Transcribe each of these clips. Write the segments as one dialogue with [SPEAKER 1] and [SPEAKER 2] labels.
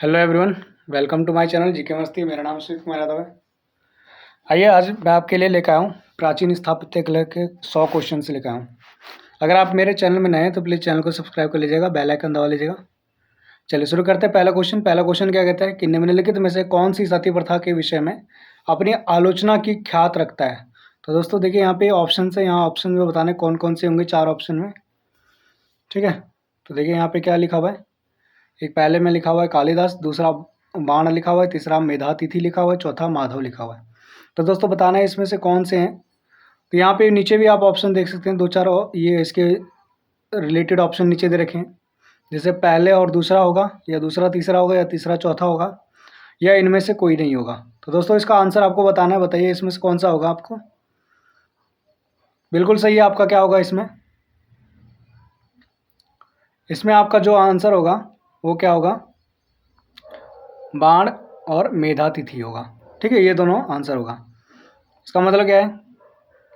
[SPEAKER 1] Hello everyone, welcome to my channel GK मस्ती। मेरा नाम सुमित कुमार यादव है। आइए आज मैं आपके लिए लेकर आया हूँ प्राचीन स्थापत्य कला के 100 क्वेश्चन से लेकर आया हूँ। अगर आप मेरे चैनल में नए हैं तो प्लीज़ चैनल को सब्सक्राइब कर लीजिएगा, बेल आइकन दबा लीजिएगा। चलिए शुरू करते हैं। पहला क्वेश्चन क्या कहता है कि निम्नलिखित में से कौन सी सती प्रथा के विषय में अपनी आलोचना की ख्यात रखता है। तो दोस्तों देखिए यहाँ पे ऑप्शन है, यहाँ ऑप्शन में बताने कौन कौन से होंगे, 4 ऑप्शन में। ठीक है, तो देखिए यहाँ पे क्या लिखा हुआ है। एक पहले में लिखा हुआ है कालिदास, दूसरा बाण लिखा हुआ है, तीसरा मेधातिथि लिखा हुआ है, चौथा माधव लिखा हुआ है। तो दोस्तों बताना है इसमें से कौन से हैं। तो यहाँ पे नीचे भी आप ऑप्शन देख सकते हैं, 2-4 ये इसके रिलेटेड ऑप्शन नीचे दे रखे हैं। जैसे पहले और दूसरा होगा, या दूसरा तीसरा होगा, या तीसरा चौथा होगा, या इनमें से कोई नहीं होगा। तो दोस्तों इसका आंसर आपको बताना है। बताइए इसमें से कौन सा होगा आपको। बिल्कुल सही है आपका। क्या होगा इसमें आपका जो आंसर होगा वो क्या होगा, बाण और मेधातिथि होगा। ठीक है, ये दोनों आंसर होगा। इसका मतलब क्या है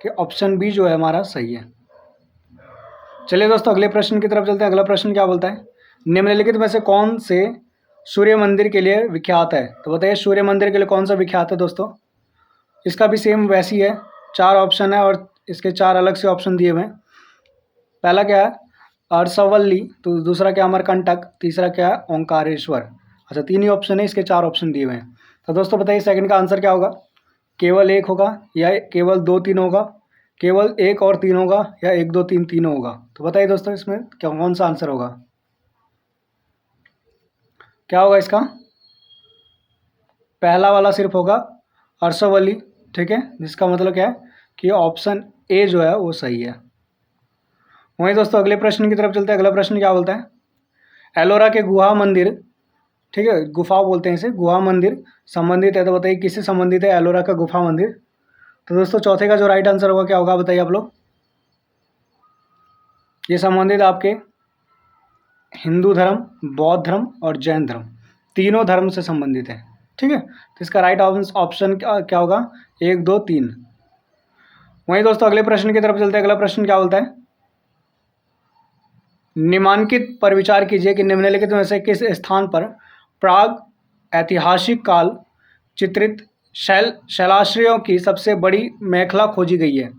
[SPEAKER 1] कि ऑप्शन बी जो है हमारा सही है। चलिए दोस्तों अगले प्रश्न की तरफ चलते हैं। अगला प्रश्न क्या बोलता है, निम्नलिखित में से कौन से सूर्य मंदिर के लिए विख्यात है। तो बताइए सूर्य मंदिर के लिए कौन सा विख्यात है दोस्तों। इसका भी सेम वैसी है, 4 ऑप्शन है और इसके 4 अलग से ऑप्शन दिए हुए हैं। पहला क्या है अरसवल्ली, तो दूसरा क्या अमरकंटक, तीसरा क्या है ओंकारेश्वर। अच्छा 3 ही ऑप्शन है, इसके 4 ऑप्शन दिए हुए हैं। तो दोस्तों बताइए सेकंड का आंसर क्या होगा। केवल 1 होगा, या केवल 2-3 होगा, केवल 1 और 3 होगा, या 1-2-3 तीनों होगा। तो बताइए दोस्तों इसमें क्या कौन सा आंसर होगा, क्या होगा इसका। पहला वाला सिर्फ होगा अरसवल्ली। ठीक है, जिसका मतलब क्या है कि ऑप्शन ए जो है वो सही है। वहीं दोस्तों अगले प्रश्न की तरफ चलते हैं। अगला प्रश्न क्या बोलता है, एलोरा के गुहा मंदिर, ठीक है गुफा बोलते हैं इसे, गुहा मंदिर संबंधित है। तो बताइए किससे संबंधित है एलोरा का गुफा मंदिर। तो दोस्तों चौथे का जो राइट आंसर होगा क्या होगा बताइए आप लोग। ये संबंधित आपके हिंदू धर्म, बौद्ध धर्म और जैन धर्म, तीनों धर्म से संबंधित है। ठीक है, तो इसका राइट ऑप्शन क्या होगा, 1, 2, 3। वहीं दोस्तों अगले प्रश्न की तरफ चलते हैं। अगला प्रश्न क्या बोलता है, निम्नांकित पर विचार कीजिए कि निम्नलिखित में से किस स्थान पर प्राग ऐतिहासिक काल चित्रित शैलाश्रयों की सबसे बड़ी मेखला खोजी गई है।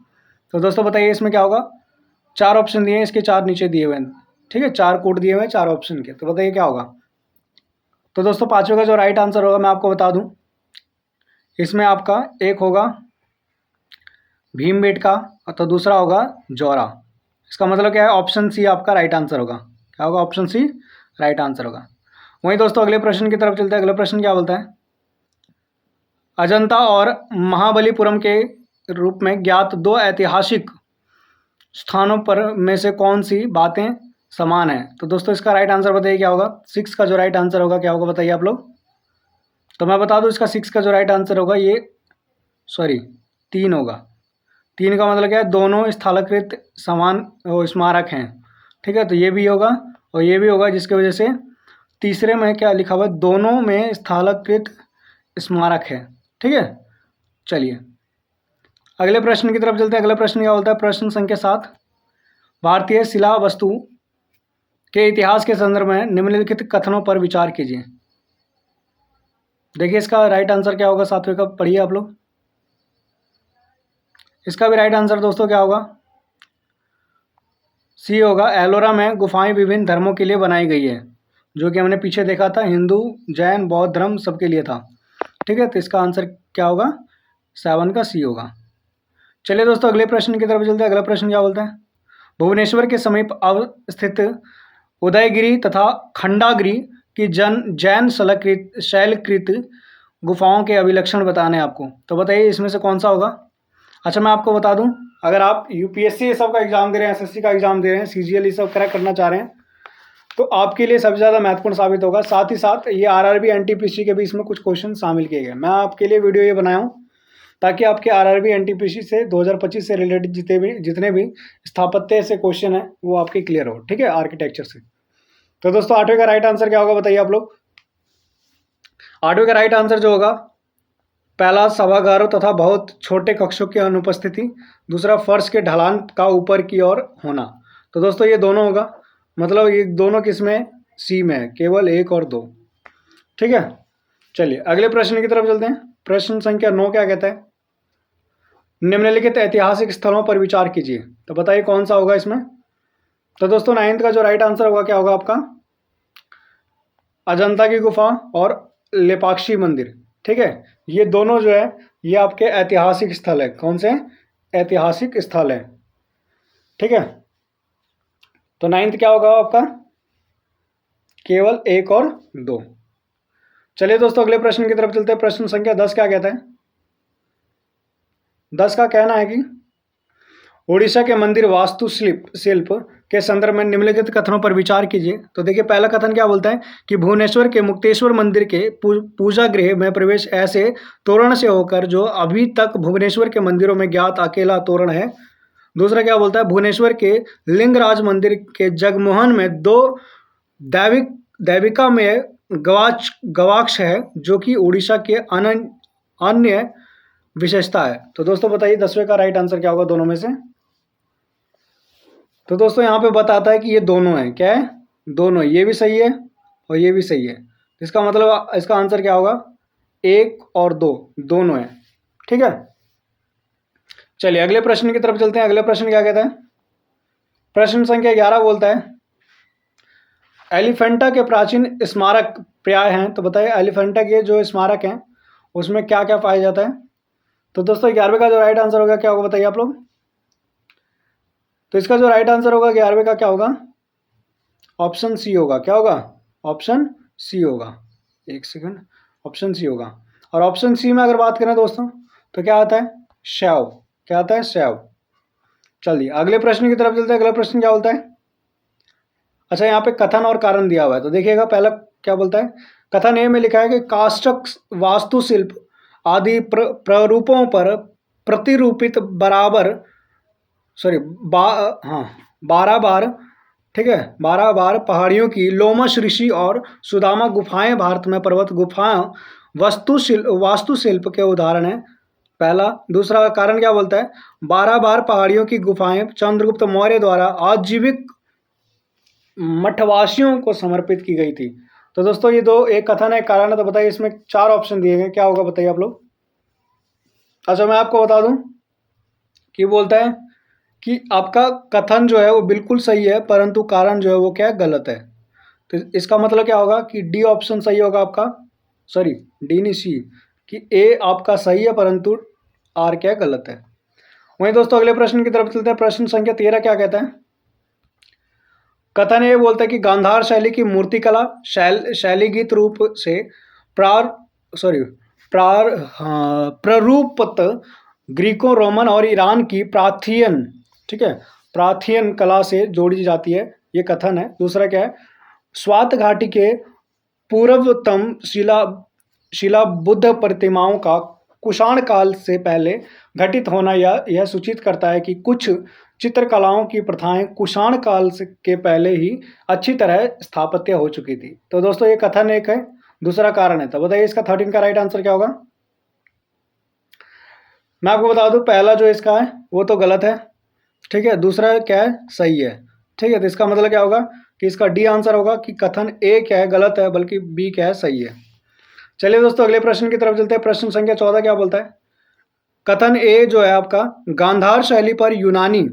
[SPEAKER 1] तो दोस्तों बताइए इसमें क्या होगा। 4 ऑप्शन दिए हैं, इसके 4 नीचे दिए हुए हैं। ठीक है, 4 कोड दिए हुए हैं 4 ऑप्शन के। तो बताइए क्या होगा। तो दोस्तों पांचवें का जो राइट आंसर होगा मैं आपको बता दूं, इसमें आपका एक होगा भीमबेटका, तो दूसरा होगा जौरा। इसका मतलब क्या है, ऑप्शन सी आपका राइट आंसर होगा। क्या होगा, ऑप्शन सी राइट आंसर होगा। वहीं दोस्तों अगले प्रश्न की तरफ चलते हैं। अगला प्रश्न क्या बोलता है, अजंता और महाबलीपुरम के रूप में ज्ञात 2 ऐतिहासिक स्थानों पर में से कौन सी बातें समान है। तो दोस्तों इसका राइट आंसर बताइए क्या होगा। 6 का जो राइट आंसर होगा क्या होगा बताइए आप लोग। तो मैं बता दूं इसका 6 का जो राइट आंसर होगा ये 3 होगा। 3 का मतलब क्या है, दोनों स्थलाकृत समान स्मारक हैं। ठीक है, तो ये भी होगा और ये भी होगा, जिसकी वजह से तीसरे में क्या लिखा हुआ है, दोनों में स्थलाकृत स्मारक है। ठीक है, चलिए अगले प्रश्न की तरफ चलते हैं। अगला प्रश्न क्या बोलता है, प्रश्न संख्या 7, भारतीय शिला वस्तु के इतिहास के संदर्भ में निम्नलिखित कथनों पर विचार कीजिए। देखिए इसका राइट आंसर क्या होगा, 7वें का पढ़िए आप लोग। इसका भी राइट आंसर दोस्तों क्या होगा, सी होगा। एलोरा में गुफाएं विभिन्न धर्मों के लिए बनाई गई है, जो कि हमने पीछे देखा था, हिंदू जैन बौद्ध धर्म सबके लिए था। ठीक है, तो इसका आंसर क्या होगा, 7 का सी होगा। चलिए दोस्तों अगले प्रश्न की तरफ चलते हैं। अगला प्रश्न क्या बोलता है, भुवनेश्वर के समीप अवस्थित उदयगिरी तथा खंडागिरी की जैन शैलकृत गुफाओं के अभिलक्षण बताने हैं आपको। तो बताइए इसमें से कौन सा होगा। अच्छा मैं आपको बता दूं, अगर आप यूपीएससी ये सब का एग्जाम दे रहे हैं, एसएससी का एग्जाम दे रहे हैं, सीजीएल ये सब क्रैक करना चाह रहे हैं, तो आपके लिए सबसे ज़्यादा महत्वपूर्ण साबित होगा। साथ ही साथ ये आरआरबी एनटीपीसी के भी इसमें कुछ क्वेश्चन शामिल किए गए। मैं आपके लिए वीडियो ये बनाया हूँ ताकि आपके आरआरबी एनटीपीसी से 2025 से रिलेटेड जितने भी स्थापत्य से क्वेश्चन है वो आपके क्लियर हो। ठीक है, आर्किटेक्चर से। तो दोस्तों 8वें का राइट आंसर क्या होगा बताइए आप लोग। 8वें का राइट आंसर जो होगा, पहला सभागारों तथा बहुत छोटे कक्षों की अनुपस्थिति, दूसरा फर्श के ढलान का ऊपर की ओर होना। तो दोस्तों ये दोनों होगा, मतलब ये दोनों किस में, सी में है, केवल 1 और 2। ठीक है, चलिए अगले प्रश्न की तरफ चलते हैं। प्रश्न संख्या 9 क्या कहता है, निम्नलिखित ऐतिहासिक स्थलों पर विचार कीजिए। तो बताइए कौन सा होगा इसमें। तो दोस्तों 9th का जो राइट आंसर होगा क्या होगा आपका, अजंता की गुफा और लेपाक्षी मंदिर। ठीक है, ये दोनों जो है ये आपके ऐतिहासिक स्थल है। कौन से ऐतिहासिक स्थल है। ठीक है, तो 9th क्या होगा आपका, केवल 1 और 2। चलिए दोस्तों अगले प्रश्न की तरफ चलते हैं। प्रश्न संख्या 10 क्या कहता है। 10 का कहना है कि उड़ीसा के मंदिर वास्तु शिल्प के संदर्भ में निम्नलिखित कथनों पर विचार कीजिए। तो देखिए पहला कथन क्या बोलता है कि भुवनेश्वर के मुक्तेश्वर मंदिर के पूजा गृह में प्रवेश ऐसे तोरण से होकर जो अभी तक भुवनेश्वर के मंदिरों में ज्ञात अकेला तोरण है। दूसरा क्या बोलता है, भुवनेश्वर के लिंगराज मंदिर के जगमोहन में 2 दैविका में गवाक्ष है जो कि उड़ीसा के अन्य विशेषता है। तो दोस्तों बताइए 10वें का राइट आंसर क्या होगा दोनों में से। तो दोस्तों यहाँ पे बताता है कि ये दोनों हैं। क्या है, दोनों, ये भी सही है और ये भी सही है। इसका मतलब इसका आंसर क्या होगा, 1 और 2 दोनों है। ठीक है, चलिए अगले प्रश्न की तरफ चलते हैं। अगले प्रश्न क्या कहता है, प्रश्न संख्या 11 बोलता है एलिफेंटा के प्राचीन स्मारक प्राय हैं। तो बताइए एलिफेंटा के जो स्मारक हैं उसमें क्या क्या पाया जाता है। तो दोस्तों 11वें का जो राइट आंसर होगा क्या होगा बताइए आप लोग। तो इसका जो राइट आंसर होगा 11वें का क्या होगा, ऑप्शन सी होगा। क्या होगा, ऑप्शन सी होगा। एक सेकंड, ऑप्शन सी होगा। और ऑप्शन सी में अगर बात करें दोस्तों तो क्या आता है, शैव। क्या आता है, शैव। चलिए अगले प्रश्न की तरफ चलते हैं। अगला प्रश्न क्या बोलता है, अच्छा यहाँ पे कथन और कारण दिया हुआ है। तो देखिएगा पहला क्या बोलता है, कथन ए में लिखा है कि काष्ठक वास्तुशिल्प आदि प्ररूपों पर प्रतिरूपित बराबर हाँ 12 बार, ठीक है 12 बार पहाड़ियों की लोमश ऋषि और सुदामा गुफाएं भारत में पर्वत गुफाएं वास्तुशिल्प के उदाहरण है। पहला। दूसरा कारण क्या बोलता है, 12 बार पहाड़ियों की गुफाएं चंद्रगुप्त मौर्य द्वारा आजीविक मठवासियों को समर्पित की गई थी। तो दोस्तों ये दो, एक कथन है, कारण है। तो बताइए इसमें 4 ऑप्शन दिए गए, क्या होगा बताइए आप लोग। अच्छा मैं आपको बता दूं कि बोलता है कि आपका कथन जो है वो बिल्कुल सही है परंतु कारण जो है वो क्या है, गलत है। तो इसका मतलब क्या होगा कि डी ऑप्शन सही होगा आपका, सॉरी डी नहीं सी, कि ए आपका सही है परंतु आर क्या गलत है। वहीं दोस्तों अगले प्रश्न की तरफ चलते हैं। प्रश्न संख्या 13 क्या कहता है, कथन ये बोलता है कि गांधार शैली की मूर्तिकला शैलीगीत रूप से प्ररूपत ग्रीको रोमन और ईरान की प्रार्थीयन, ठीक है प्रार्थीयन कला से जोड़ी जाती है, ये कथन है। दूसरा क्या है, स्वात घाटी के पूर्वतम शिला बुद्ध प्रतिमाओं का कुषाण काल से पहले घटित होना यह सूचित करता है कि कुछ चित्रकलाओं की प्रथाएं कुषाण काल के पहले ही अच्छी तरह स्थापत्य हो चुकी थी। तो दोस्तों ये कथन एक है, दूसरा कारण है। तो बताइए इसका 13 का राइट आंसर क्या होगा। मैं आपको बता दूं पहला जो इसका है वो तो गलत है, ठीक है, दूसरा क्या है, सही है। ठीक है, तो इसका मतलब क्या होगा कि इसका डी आंसर होगा कि कथन ए क्या है, गलत है, बल्कि बी क्या है, सही है। चलिए दोस्तों अगले प्रश्न की तरफ चलते हैं। प्रश्न संख्या 14 क्या बोलता है, कथन ए जो है आपका गांधार शैली पर यूनानी,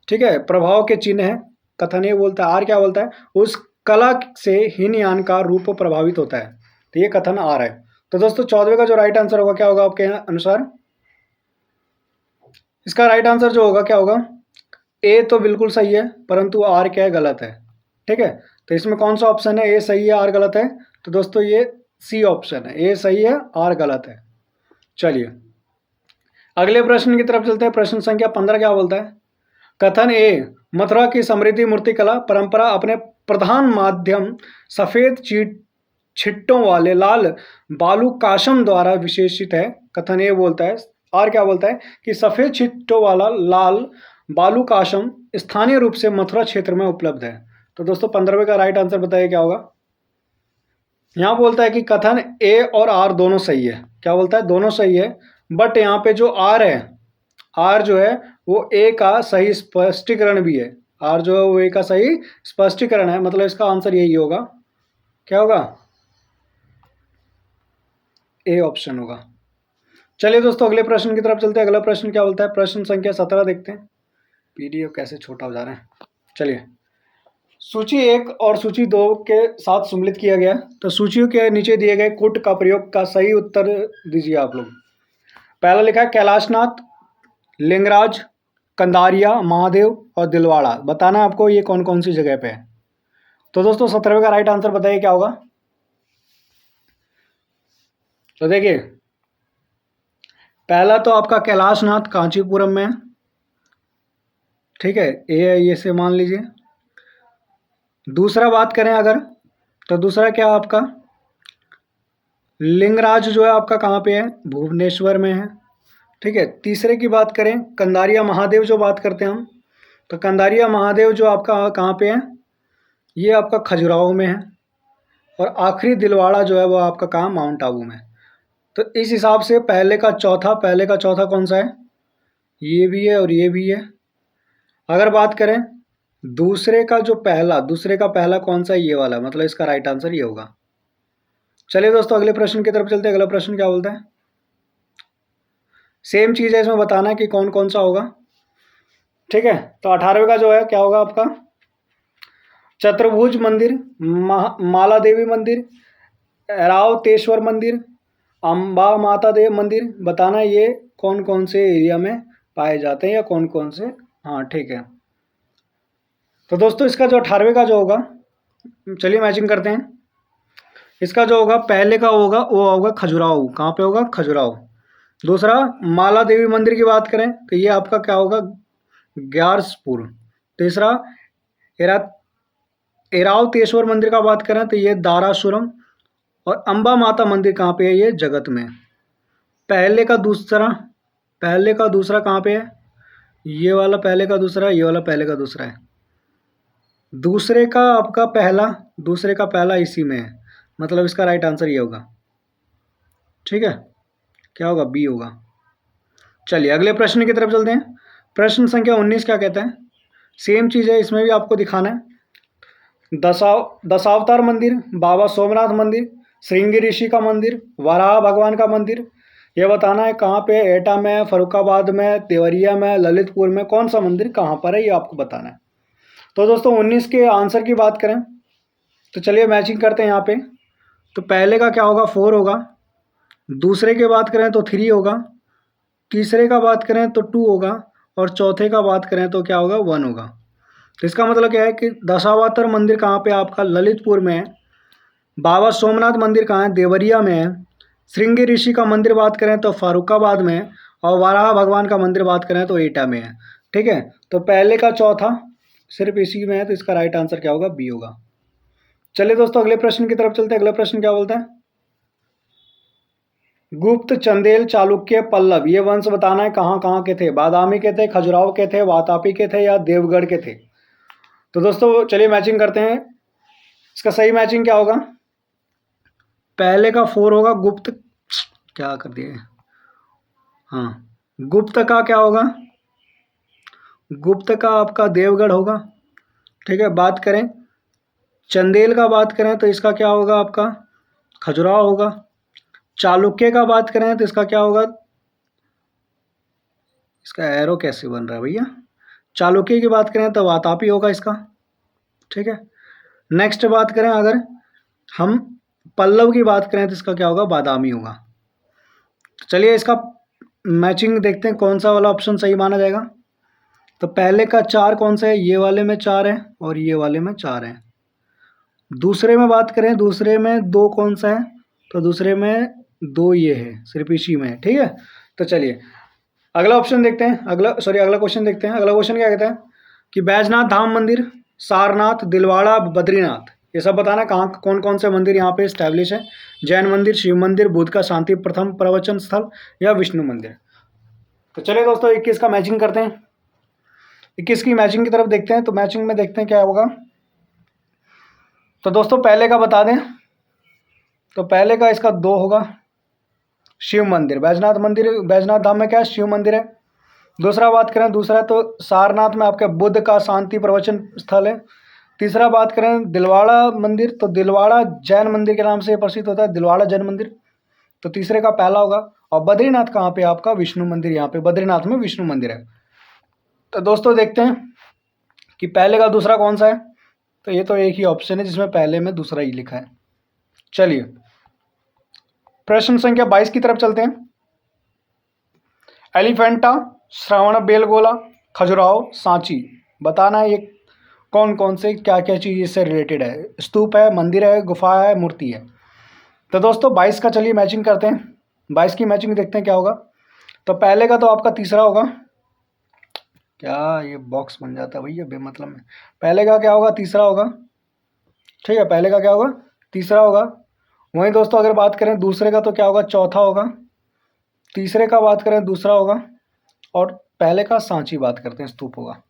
[SPEAKER 1] ठीक है प्रभाव के चिन्ह है। कथन ए बोलता है, आर क्या बोलता है, उस कला से हीनयान का रूप प्रभावित होता है। तो ये कथन आर है। तो दोस्तों 14वें का जो राइट आंसर होगा क्या होगा आपके अनुसार, इसका राइट आंसर जो होगा क्या होगा, ए तो बिल्कुल सही है परंतु आर क्या है, गलत है। ठीक है, तो इसमें कौन सा ऑप्शन है, ए सही है आर गलत है। तो दोस्तों ये सी ऑप्शन है, ए सही है आर गलत है। चलिए अगले प्रश्न की तरफ चलते हैं। प्रश्न संख्या 15 क्या बोलता है, कथन ए मथुरा की समृद्धि मूर्तिकला परंपरा अपने प्रधान माध्यम सफेद छिट्टों वाले लाल बालू काशम द्वारा विशेषित है। कथन ए बोलता है, आर क्या बोलता है कि सफेद छिट्टों वाला लाल बालू काशम स्थानीय रूप से मथुरा क्षेत्र में उपलब्ध है। तो दोस्तों 15वें का राइट आंसर बताइए क्या होगा। यहाँ बोलता है कि कथन ए और आर दोनों सही है। क्या बोलता है, दोनों सही है, बट यहाँ पे जो आर है, आर जो है वो ए का सही स्पष्टीकरण भी है। आर जो है वो ए का सही स्पष्टीकरण है, मतलब इसका आंसर यही होगा। क्या होगा, ए ऑप्शन होगा। चलिए दोस्तों अगले प्रश्न की तरफ चलते हैं। अगला प्रश्न क्या बोलता है, प्रश्न संख्या 17 देखते हैं। पीडीएफ कैसे छोटा हो जा रहा है। चलिए, सूची 1 और सूची 2 के साथ सम्मिलित किया गया। तो सूचियों के नीचे दिए गए कुट का प्रयोग का सही उत्तर दीजिए आप लोग। पहला लिखा है कैलाशनाथ, लिंगराज, कंदारिया, महादेव और दिलवाड़ा। बताना है आपको ये कौन कौन सी जगह पे है। तो दोस्तों 17वें का राइट आंसर बताइए क्या होगा। तो देखिए, पहला तो आपका कैलाशनाथ कांचीपुरम में है, ठीक है, ये से मान लीजिए। दूसरा बात करें अगर, तो दूसरा क्या आपका लिंगराज जो है आपका कहाँ पे है, भुवनेश्वर में है, ठीक है। तीसरे की बात करें कंदारिया महादेव जो बात करते हैं हम, तो कंदारिया महादेव जो आपका कहाँ पे है, ये आपका खजुराहो में है। और आखिरी दिलवाड़ा जो है वो आपका कहाँ, माउंट आबू में। तो इस हिसाब से पहले का चौथा कौन सा है, ये भी है और ये भी है। अगर बात करें दूसरे का पहला कौन सा है, ये वाला, मतलब इसका राइट आंसर ये होगा। चलिए दोस्तों अगले प्रश्न की तरफ चलते हैं। अगला प्रश्न क्या बोलता है, सेम चीज़ है, इसमें बताना है कि कौन कौन सा होगा, ठीक है। तो 18वें का जो है क्या होगा आपका, चतुर्भुज मंदिर, माला देवी मंदिर, रावतेश्वर मंदिर, अम्बा माता देव मंदिर। बताना ये कौन कौन से एरिया में पाए जाते हैं या कौन कौन से, हाँ ठीक है। तो दोस्तों इसका जो 18वें का जो होगा, चलिए मैचिंग करते हैं। इसका जो होगा पहले का होगा वो होगा खजुराहो। कहाँ पे होगा, खजुराहो। दूसरा माला देवी मंदिर की बात करें तो ये आपका क्या होगा, ग्यारसपुर। तीसरा एरावतेश्वर मंदिर का बात करें तो ये दारासुरम। और अम्बा माता मंदिर कहाँ पे है, ये जगत में। पहले का दूसरा कहाँ पे है, ये वाला पहले का दूसरा, ये वाला पहले का दूसरा है। दूसरे का पहला इसी में है, मतलब इसका राइट आंसर ये होगा, ठीक है। क्या होगा, बी होगा। चलिए अगले प्रश्न की तरफ चलते हैं। प्रश्न संख्या 19 क्या कहता है, सेम चीज़ है, इसमें भी आपको दिखाना है। दशावतार मंदिर, बाबा सोमनाथ मंदिर, श्रृंगी ऋषि का मंदिर, वराह भगवान का मंदिर। ये बताना है कहाँ पे, एटा में, फरुखाबाद में, देवरिया में, ललितपुर में, कौन सा मंदिर कहाँ पर है, ये आपको बताना है। तो दोस्तों 19 के आंसर की बात करें तो चलिए मैचिंग करते हैं यहाँ पे। तो पहले का क्या होगा, 4 होगा। दूसरे की बात करें तो 3 होगा। तीसरे का बात करें तो 2 होगा। और चौथे का बात करें तो क्या होगा, 1 होगा। तो इसका मतलब क्या है कि दशावतार मंदिर कहाँ पे आपका, ललितपुर में है। बाबा सोमनाथ मंदिर कहाँ है, देवरिया में है। श्रृंगी ऋषि का मंदिर बात करें तो फारुखाबाद में है। और वाराह भगवान का मंदिर बात करें तो एटा में है, ठीक है। तो पहले का चौथा सिर्फ इसी में है, तो इसका राइट आंसर क्या होगा, बी होगा। चलिए दोस्तों अगले प्रश्न की तरफ चलते हैं। अगला प्रश्न क्या बोलता है, गुप्त, चंदेल, चालुक्य, पल्लव, ये वंश बताना है कहाँ कहाँ के थे। बादामी के थे, खजुराहो के थे, वातापी के थे या देवगढ़ के थे। तो दोस्तों चलिए मैचिंग करते हैं। इसका सही मैचिंग क्या होगा, पहले का 4 होगा, गुप्त, क्या कर दिए, हाँ, गुप्त का क्या होगा, गुप्त का आपका देवगढ़ होगा, ठीक है। बात करें चंदेल का बात करें तो इसका क्या होगा आपका, खजुराहो होगा। चालुक्य का बात करें तो इसका क्या होगा, इसका एरो कैसे बन रहा है भैया, चालुक्य की बात करें तो वातापी होगा इसका, ठीक है। नेक्स्ट बात करें अगर हम पल्लव की बात करें तो इसका क्या होगा, बादामी होगा। चलिए इसका मैचिंग देखते हैं कौन सा वाला ऑप्शन सही माना जाएगा। तो पहले का 4 कौन सा है, ये वाले में 4 है और ये वाले में 4 है। दूसरे में बात करें, दूसरे में 2 कौन सा है, तो दूसरे में 2 ये है, सिर्फ इसी में है, ठीक है। तो चलिए अगला ऑप्शन देखते हैं, अगला क्वेश्चन देखते हैं। अगला क्वेश्चन क्या कहता है कि बैजनाथ धाम मंदिर, सारनाथ, दिलवाड़ा, बद्रीनाथ, ये सब बताना कहाँ कौन कौन से मंदिर यहाँ पे इस्टेब्लिश है। जैन मंदिर, शिव मंदिर, बुद्ध का शांति प्रथम प्रवचन स्थल या विष्णु मंदिर। तो चलिए दोस्तों 21 का मैचिंग करते हैं। 21 की मैचिंग की तरफ देखते हैं। तो मैचिंग में देखते हैं क्या होगा। तो दोस्तों पहले का बता दें, तो पहले का इसका 2 होगा, शिव मंदिर, बैजनाथ धाम में क्या है, शिव मंदिर है। दूसरा बात करें, दूसरा तो सारनाथ में आपके बुद्ध का शांति प्रवचन स्थल है। तीसरा बात करें दिलवाड़ा मंदिर, तो दिलवाड़ा जैन मंदिर के नाम से प्रसिद्ध होता है, दिलवाड़ा जैन मंदिर। तो तीसरे का पहला होगा। और बद्रीनाथ कहाँ पे? आपका विष्णु मंदिर, यहाँ पे बद्रीनाथ में विष्णु मंदिर है। तो दोस्तों देखते हैं कि पहले का दूसरा कौन सा है। तो ये तो एक ही ऑप्शन है जिसमें पहले में दूसरा ही लिखा है। चलिए प्रश्न संख्या 22 की तरफ चलते हैं। एलिफेंटा, श्रवणबेलगोला, खजुराहो, सांची, बताना है ये कौन कौन से क्या क्या चीज़ इससे रिलेटेड है। स्तूप है, मंदिर है, गुफा है, मूर्ति है। तो दोस्तों 22 का चलिए मैचिंग करते हैं। 22 की मैचिंग देखते हैं क्या होगा। तो पहले का तो आपका तीसरा होगा। क्या ये बॉक्स बन जाता है भैया बेमतलब में। पहले का क्या होगा? तीसरा होगा। ठीक है, पहले का क्या होगा? तीसरा होगा। वहीं दोस्तों अगर बात करें दूसरे का तो क्या होगा? चौथा होगा। तीसरे का बात करें दूसरा होगा। और पहले का सांची बात करते हैं, स्तूप होगा।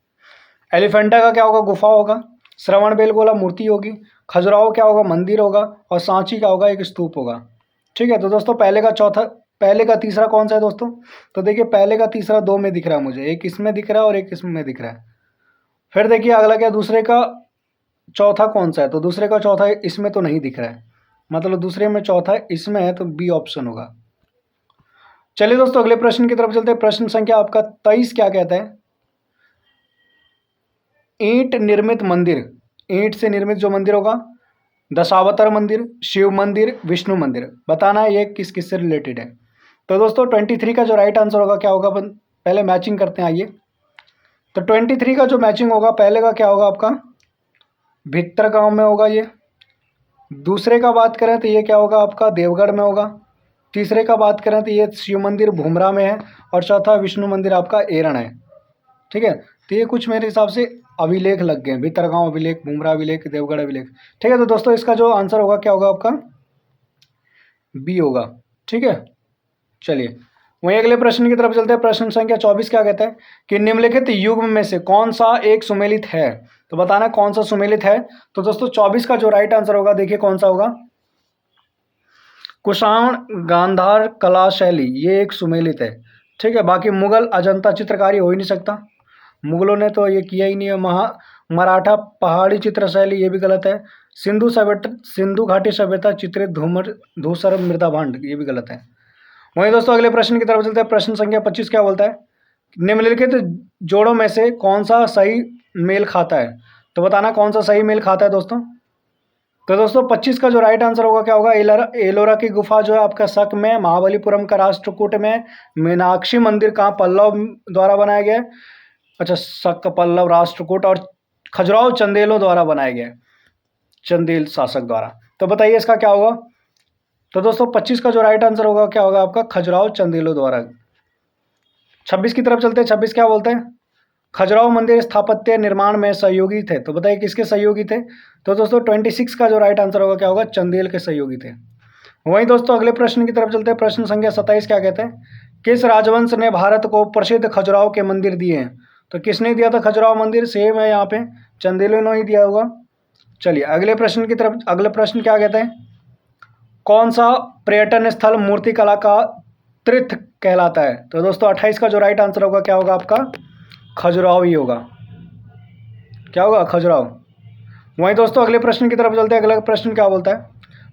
[SPEAKER 1] एलिफेंटा का क्या होगा? गुफा होगा। श्रवणबेलगोला मूर्ति होगी। खजुराहो क्या होगा? मंदिर होगा। और सांची क्या होगा? एक स्तूप होगा। ठीक है, तो दोस्तों पहले का तीसरा कौन सा है दोस्तों? तो देखिए पहले का तीसरा दो में दिख रहा है मुझे, एक इसमें दिख रहा है और एक इसमें दिख रहा है। फिर देखिए अगला क्या, दूसरे का चौथा कौन सा है? तो दूसरे का चौथा इसमें तो नहीं दिख रहा है, मतलब दूसरे में चौथा इसमें है, तो बी ऑप्शन होगा। चलिए दोस्तों अगले प्रश्न की तरफ चलते हैं। प्रश्न संख्या आपका 23 क्या कहता है? ईंट निर्मित मंदिर, ईंट से निर्मित जो मंदिर होगा, दशावतार मंदिर, शिव मंदिर, विष्णु मंदिर, बताना है ये किस किस से रिलेटेड है। तो दोस्तों 23 का जो राइट आंसर होगा क्या होगा? पहले मैचिंग करते हैं, आइए। तो 23 का जो मैचिंग होगा, पहले का क्या होगा आपका? भित्तर गांव में होगा ये। दूसरे का बात करें तो ये क्या होगा आपका? देवगढ़ में होगा। तीसरे का बात करें तो ये शिव मंदिर भूमरा में है। और चौथा विष्णु मंदिर आपका एरण है। ठीक है, तो ये कुछ मेरे हिसाब से अभिलेख लग गए, भितरगांव अभिलेख, भूमरा अभिलेख, देवगढ़ अभिलेख। ठीक है, तो दोस्तों इसका जो आंसर होगा क्या होगा आपका? बी होगा। ठीक है, चलिए वहीं अगले प्रश्न की तरफ चलते हैं। प्रश्न संख्या 24 क्या कहता है कि निम्नलिखित युग्म में से कौन सा एक सुमेलित है? तो बताना कौन सा सुमेलित है। तो दोस्तों 24 का जो राइट आंसर होगा देखिए कौन सा होगा? कुषाण गांधार कला शैली, ये एक सुमेलित है। ठीक है, बाकी मुगल अजंता चित्रकारी हो ही नहीं सकता, मुगलों ने तो ये किया ही नहीं है। मराठा पहाड़ी चित्र शैली, ये भी गलत है। सिंधु घाटी सभ्यता चित्रित धूसर मृदा भांड, ये भी गलत है। वहीं दोस्तों अगले प्रश्न की तरफ चलते हैं। प्रश्न संख्या 25 क्या बोलता है? निम्नलिखित जोड़ों में से कौन सा सही मेल खाता है? तो बताना कौन सा सही मेल खाता है दोस्तों। तो दोस्तों 25 का जो राइट आंसर होगा क्या होगा? एलोरा की गुफा जो है आपका शक में, महाबलीपुरम का राष्ट्रकूट में, मीनाक्षी मंदिर कहाँ? पल्लव द्वारा बनाया गया है। अच्छा, शक, पल्लव, राष्ट्रकूट और खजुराहो चंदेलों द्वारा बनाया गया है, चंदेल शासक द्वारा। तो बताइए इसका क्या होगा? तो दोस्तों 25 का जो राइट आंसर होगा क्या होगा आपका? खजुराहो चंदेलों द्वारा। 26 की तरफ चलते हैं। 26 क्या बोलते हैं? खजुराहो मंदिर स्थापत्य निर्माण में सहयोगी थे। तो बताइए किसके सहयोगी थे? तो दोस्तों 26 का जो राइट आंसर होगा क्या होगा? चंदेल के सहयोगी थे। वहीं दोस्तों अगले प्रश्न की तरफ चलते हैं। प्रश्न संख्या 27 क्या कहते हैं? किस राजवंश ने भारत को प्रसिद्ध खजुराहो के मंदिर दिए हैं? तो किसने दिया था खजुराहो मंदिर? सेम है यहाँ पे, चंदेलों ने ही दिया होगा। चलिए अगले प्रश्न की तरफ। अगले प्रश्न क्या कहते हैं? कौन सा पर्यटन स्थल मूर्तिकला का तीर्थ कहलाता है? तो दोस्तों 28 का जो राइट आंसर होगा क्या होगा आपका? खजुराहो ही होगा। क्या होगा? खजुराहो। वहीं दोस्तों अगले प्रश्न की तरफ चलते हैं। अगला प्रश्न क्या बोलता है?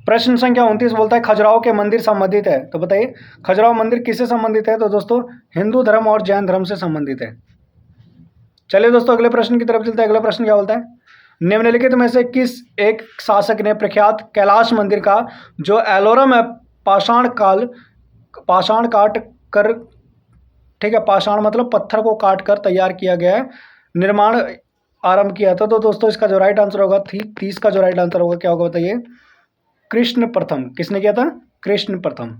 [SPEAKER 1] प्रश्न संख्या 29 बोलता है खजुराहो के मंदिर संबंधित है। तो बताइए खजुराहो मंदिर किससे संबंधित है? तो दोस्तों हिंदू धर्म और जैन धर्म से संबंधित है। चलिए दोस्तों अगले प्रश्न की तरफ चलते हैं। अगला प्रश्न क्या बोलता है? निम्नलिखित में से किस एक शासक ने प्रख्यात कैलाश मंदिर का, जो एलोरा में पाषाण काट कर, ठीक है, पाषाण मतलब पत्थर को काट कर तैयार किया गया है, निर्माण आरंभ किया था? तो दोस्तों इसका जो राइट आंसर होगा 30 का जो राइट आंसर होगा क्या होगा बताइए? कृष्ण प्रथम। किसने किया था? कृष्ण प्रथम।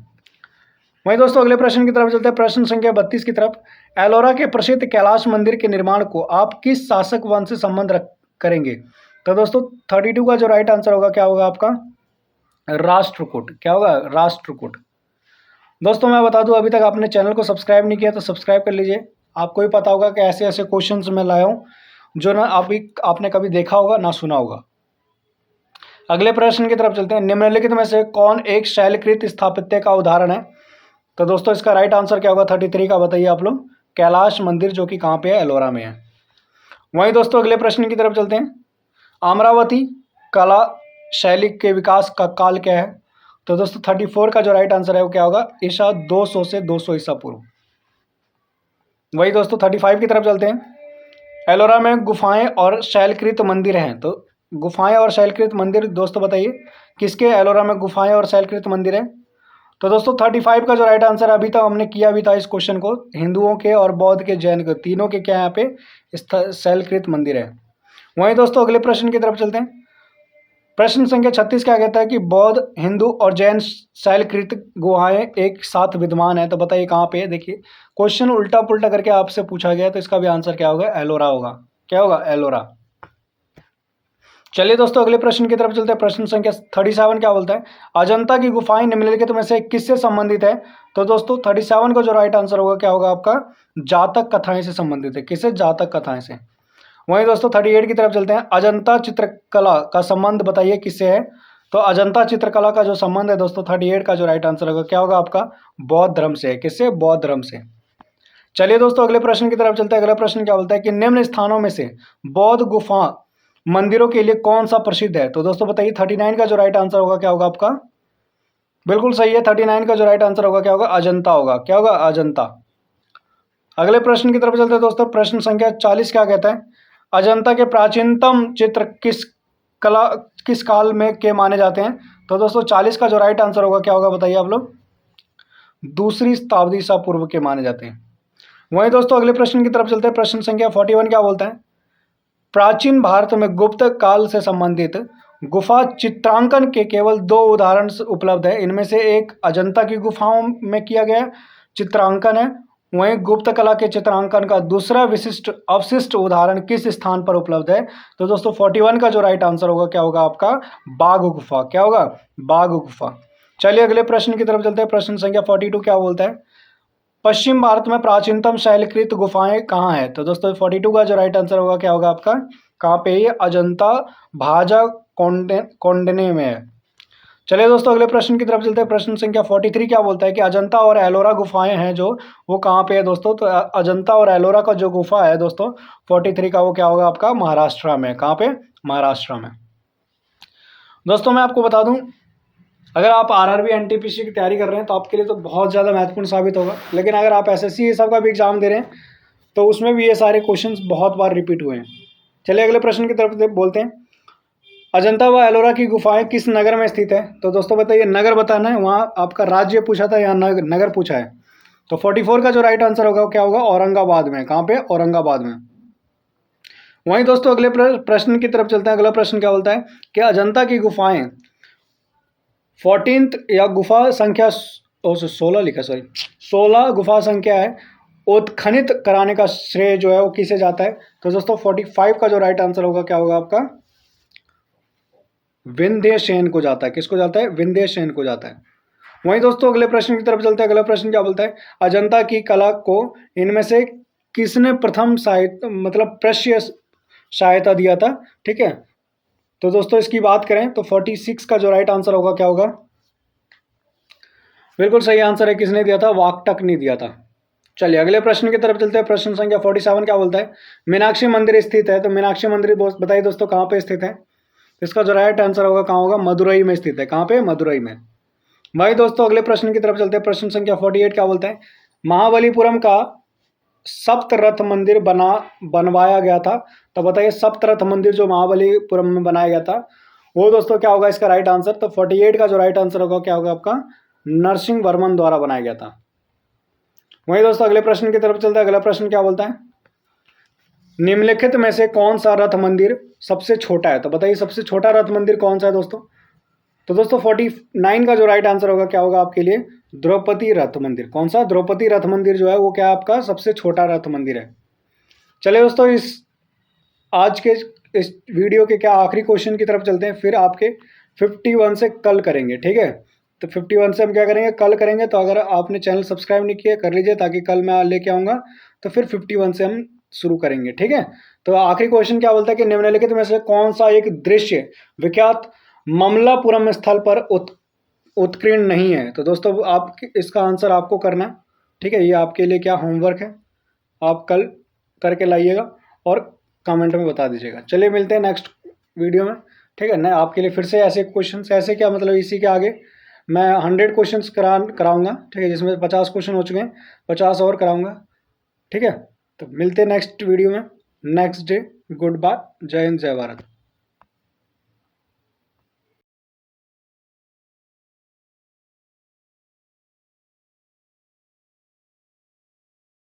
[SPEAKER 1] वहीं दोस्तों अगले प्रश्न की तरफ चलते हैं। प्रश्न संख्या 32 की तरफ। एलोरा के प्रसिद्ध कैलाश मंदिर के निर्माण को आप किस शासक वंश से संबंध करेंगे? तो दोस्तों 32 का जो राइट आंसर होगा क्या होगा आपका? राष्ट्रकूट। क्या होगा? राष्ट्रकूट। दोस्तों मैं बता दूं, अभी तक आपने चैनल को सब्सक्राइब नहीं किया तो सब्सक्राइब कर लीजिए। आपको भी पता होगा कि ऐसे ऐसे क्वेश्चंस मैं लाया हूँ जो ना आपने कभी देखा होगा ना सुना होगा। अगले प्रश्न की तरफ चलते हैं। निम्नलिखित में से कौन एक शैलकृत स्थापत्य का उदाहरण है? तो दोस्तों इसका राइट आंसर क्या होगा? 33 का बताइए आप लोग। कैलाश मंदिर, जो कि कहाँ पे है? एलोरा में है। वहीं दोस्तों अगले प्रश्न की तरफ चलते हैं। अमरावती कला शैली के विकास का काल क्या है? तो दोस्तों 34 का जो राइट आंसर है वो क्या होगा, ईसा 200 से 200 ईसा पूर्व। वही दोस्तों 35 की तरफ चलते हैं। एलोरा में गुफाएं और शैलकृत मंदिर हैं, तो गुफाएं और शैलकृत मंदिर दोस्तों बताइए किसके एलोरा में गुफाएं और शैलकृत मंदिर हैं। तो दोस्तों 35 का जो राइट आंसर अभी तक हमने किया भी था इस क्वेश्चन को, हिंदुओं के और बौद्ध के, जैन के, तीनों के क्या यहाँ पे शैलकृत मंदिर है। वहीं दोस्तों अगले प्रश्न की तरफ चलते हैं। प्रश्न संख्या 36 क्या कहता है कि बौद्ध, हिंदू और जैन शैलकृत गुहाएं एक साथ विद्यमान है, तो बताइए कहाँ पे है। देखिए क्वेश्चन उल्टा पुल्टा करके आपसे पूछा गया, तो इसका भी आंसर क्या होगा, एलोरा होगा। क्या होगा, एलोरा। चलिए दोस्तों अगले प्रश्न की तरफ चलते हैं। प्रश्न संख्या 37 क्या बोलता है, अजंता की गुफाएं निम्नलिखित में से किससे संबंधित है। तो दोस्तों 37 का जो राइट आंसर होगा क्या होगा आपका, जातक कथाएं से संबंधित है। किससे, जातक कथाएं से। वहीं दोस्तों 38 की तरफ चलते हैं। अजंता चित्रकला का संबंध बताइए किससे है। तो अजंता चित्रकला का जो संबंध है दोस्तों 38 का जो राइट आंसर होगा क्या होगा आपका, बौद्ध धर्म से है। किससे, बौद्ध धर्म से। चलिए दोस्तों अगले प्रश्न की तरफ चलते हैं। अगला प्रश्न क्या बोलता है कि निम्न स्थानों में से बौद्ध गुफा मंदिरों के लिए कौन सा प्रसिद्ध है। तो दोस्तों बताइए 39 का जो राइट आंसर होगा क्या होगा आपका, बिल्कुल सही है। 39 का जो राइट आंसर होगा क्या होगा, अजंता होगा। क्या होगा, अजंता। अगले प्रश्न की तरफ चलते हैं दोस्तों। प्रश्न संख्या 40 क्या कहता है, अजंता के प्राचीनतम चित्र किस काल में के माने जाते हैं। तो दोस्तों 40 का जो राइट आंसर होगा क्या होगा बताइए आप लोग, दूसरी शताब्दी ईसा पूर्व के माने जाते हैं। वहीं दोस्तों अगले प्रश्न की तरफ चलते हैं। प्रश्न संख्या 41 क्या बोलता है, प्राचीन भारत में गुप्त काल से संबंधित गुफा चित्रांकन के केवल 2 उदाहरण उपलब्ध है। इनमें से एक अजंता की गुफाओं में किया गया चित्रांकन है, वहीं गुप्त कला के चित्रांकन का दूसरा विशिष्ट अवशिष्ट उदाहरण किस स्थान पर उपलब्ध है। तो दोस्तों 41 का जो राइट आंसर होगा क्या होगा आपका, बाघ गुफा। क्या होगा, बाघ गुफा। चलिए अगले प्रश्न की तरफ चलते हैं। प्रश्न संख्या 42 क्या बोलता है, पश्चिम भारत में प्राचीनतम शैलकृत गुफाएं कहाँ हैं। तो दोस्तों 42 का जो राइट आंसर होगा क्या होगा आपका, कहाँ पे, ये अजंता भाजा कौंडने में है। चलिए दोस्तों अगले प्रश्न की तरफ चलते हैं। प्रश्न संख्या 43 क्या बोलता है कि अजंता और एलोरा गुफाएं हैं जो, वो कहाँ पे है दोस्तों। तो अजंता और एलोरा का जो गुफा है दोस्तों 43 का, वो क्या होगा आपका, महाराष्ट्र में। कहाँ पे, महाराष्ट्र में। दोस्तों मैं आपको बता दूं, अगर आप आरआरबी एनटीपीसी की तैयारी कर रहे हैं तो आपके लिए तो बहुत ज़्यादा महत्वपूर्ण साबित होगा, लेकिन अगर आप एसएससी ये सब का भी एग्जाम दे रहे हैं तो उसमें भी ये सारे क्वेश्चंस बहुत बार रिपीट हुए हैं। चलिए अगले प्रश्न की तरफ बोलते हैं। अजंता व एलोरा की गुफाएं किस नगर में स्थित है। तो दोस्तों बताइए, नगर बताना है, वहाँ आपका राज्य पूछा था, यहाँ नगर पूछा है। तो 44 का जो राइट आंसर होगा क्या होगा, औरंगाबाद में। कहाँ पे, औरंगाबाद में। वहीं दोस्तों अगले प्रश्न की तरफ चलते हैं। अगला प्रश्न क्या बोलता है कि अजंता की गुफाएं 14th या गुफा संख्या 16 लिखा, सॉरी 16 गुफा संख्या है, उत्खनित कराने का श्रेय जो है वो किसे जाता है। तो दोस्तों 45 का जो राइट आंसर होगा क्या होगा आपका, विंध्यसेन को जाता है। किसको जाता है, विंध्यसेन को जाता है। वहीं दोस्तों अगले प्रश्न की तरफ चलते हैं। अगला प्रश्न क्या बोलता है, अजंता की कला को इनमें से किसने प्रथम सहायता, मतलब प्रश्य सहायता दिया था। ठीक है, तो दोस्तों इसकी बात करें तो 46 का जो राइट आंसर होगा क्या होगा, बिल्कुल सही आंसर है। किसने दिया था, वाकटक ने दिया था। चलिए अगले प्रश्न की तरफ चलते हैं। प्रश्न संख्या 47 क्या बोलता है, मीनाक्षी मंदिर स्थित है। तो मीनाक्षी मंदिर बताइए दोस्तों कहाँ पे स्थित है। इसका जो राइट आंसर होगा कहाँ होगा, मदुरई में स्थित है। कहाँ पे, मदुरई में। भाई दोस्तों अगले प्रश्न की तरफ चलते हैं। प्रश्न संख्या 48 क्या बोलता है, महाबलीपुरम का सप्तरथ मंदिर बनवाया गया था। तो बताइए सप्तरथ मंदिर जो महाबलीपुरम में बनाया गया था वो दोस्तों क्या होगा इसका राइट आंसर। तो 48 का जो राइट आंसर होगा क्या होगा आपका, नरसिंह वर्मन द्वारा बनाया गया था। वहीं दोस्तों अगले प्रश्न की तरफ चलते हैं। अगला प्रश्न क्या बोलता है, निम्नलिखित में से कौन सा रथ मंदिर सबसे छोटा है। तो बताइए सबसे छोटा रथ मंदिर कौन सा है दोस्तों। तो दोस्तों 49 का जो राइट आंसर होगा क्या होगा आपके लिए, द्रौपदी रथ मंदिर। कौन सा, द्रौपदी रथ मंदिर जो है वो क्या आपका सबसे छोटा रथ मंदिर है। चलिए दोस्तों इस आज के इस वीडियो के क्या आखिरी क्वेश्चन की तरफ चलते हैं, फिर आपके 51 से कल करेंगे। ठीक है, तो 51 से हम क्या करेंगे, कल करेंगे। तो अगर आपने चैनल सब्सक्राइब नहीं किया कर लीजिए, ताकि कल मैं लेके आऊँगा तो फिर 51 से हम शुरू करेंगे। ठीक है, तो आखिरी क्वेश्चन क्या बोलता है कि निम्नलिखित में से कौन सा एक दृश्य विख्यात ममलापुरम स्थल पर उत्कीर्ण नहीं है। तो दोस्तों आप इसका आंसर आपको करना है। ठीक है, ये आपके लिए क्या होमवर्क है, आप कल करके लाइएगा और कमेंट में बता दीजिएगा। चलिए मिलते हैं नेक्स्ट वीडियो में। ठीक है ना, आपके लिए फिर से ऐसे क्वेश्चन, ऐसे क्या मतलब इसी के आगे मैं 100 क्वेश्चंस कराऊंगा, ठीक है, जिसमें 50 क्वेश्चन हो चुके हैं, 50 और कराऊंगा, ठीक है। तो मिलते हैं नेक्स्ट वीडियो में, नेक्स्ट डे। गुड बाय, जय हिंद, जय भारत।